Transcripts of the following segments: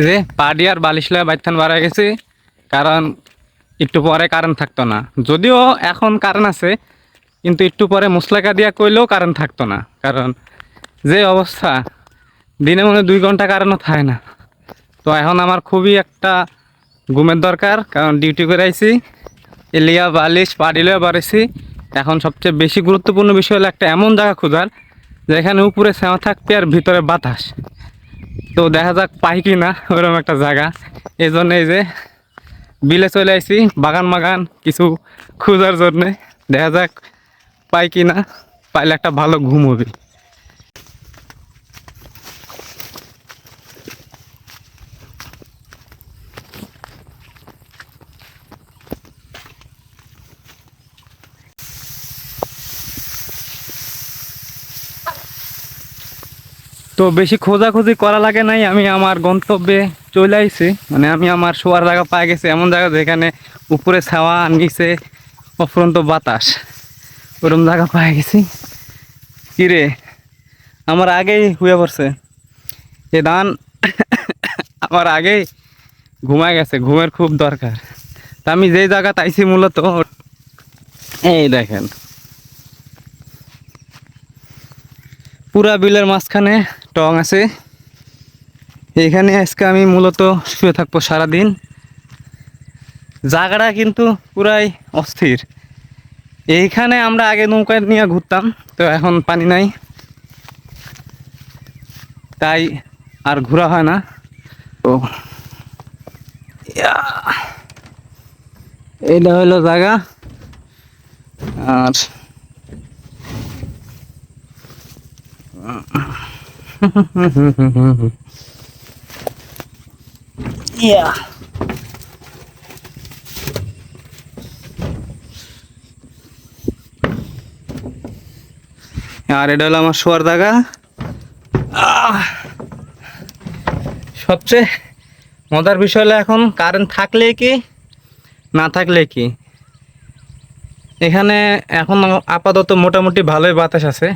যে পাডি আর বালিশ লয়ে বাইথান বাড়া গেছি, কারণ একটু পরে কারেন্ট থাকতো না। যদিও এখন কারেন্ট আছে, কিন্তু একটু পরে মুসলাকা দিয়া কইলেও কারেন্ট থাকতো না। কারণ যে অবস্থা, দিনে মনে 2 ঘন্টা কারেন্টও থাকে না। তো এখন আমার খুবই একটা ঘুমের দরকার, কারণ ডিউটি করে আইছি, এলিয়া বালিশ পাডি লয়ে বাড়াইছি। এখন সবচেয়ে বেশি গুরুত্বপূর্ণ বিষয় হলো একটা এমন জায়গা খোঁজার যেখানে উপরে ছায়া থাকবে আর ভিতরে বাতাস। তো দেখা যাক পাই কি না ওরকম একটা জায়গা। এই জন্য এই যে বিলে চলে আসছি বাগান বাগান কিছু খোঁজার জন্যে। দেখা যাক পাই কি না, পাইলে একটা ভালো ঘুম হবে। তো বেশি খোঁজাখুঁজি করা লাগে নাই, আমি আমার গন্তব্যে চলে আইছি। মানে আমি আমার শোয়ার জায়গা পাই গেছি, এমন জায়গা যেখানে উপরে ছাওয়া আর নিচে অফুরন্ত বাতাস, ওরকম জায়গা পাই গেছি। কিরে, আমার আগেই হয়ে পড়ছে এ ধান আমার আগেই ঘুমায় গেছে, ঘুমের খুব দরকার। তা আমি যেই জায়গা তাইছি মূলত, এই দেখেন পুরা বিলের মাঝখানে টং আছে। এইখানে আজকে আমি মূলত শুয়ে থাকবো সারাদিন। জায়গাটা কিন্তু পুরাই অস্থির। এইখানে আমরা আগে নৌকা নিয়ে ঘুরতাম, তো এখন পানি নাই, তাই আর ঘোরা হয় না। তো এইটা হলো জায়গা। আর ইয়া আর এটা হলো আমার শোয়ার জায়গা। সবচেয়ে মজার বিষয় হলো এখন কারেন্ট থাকলে কি না থাকলে কি, এখানে এখন আপাতত মোটামুটি ভালোই বাতাস আছে।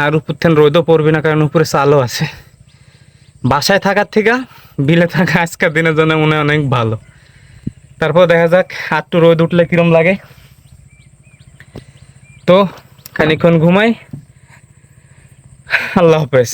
আর উপর থেকে রোদও পড়বে না, কারণ উপরে চালও আছে। বাসায় থাকার থেকে বিলে থাকা আজকের দিনের জন্য মনে হয় অনেক ভালো। তারপর দেখা যাক আর একটু রোদ উঠলে কিরম লাগে। তো খানিকক্ষণ ঘুমাই। আল্লাহ হাফেজ।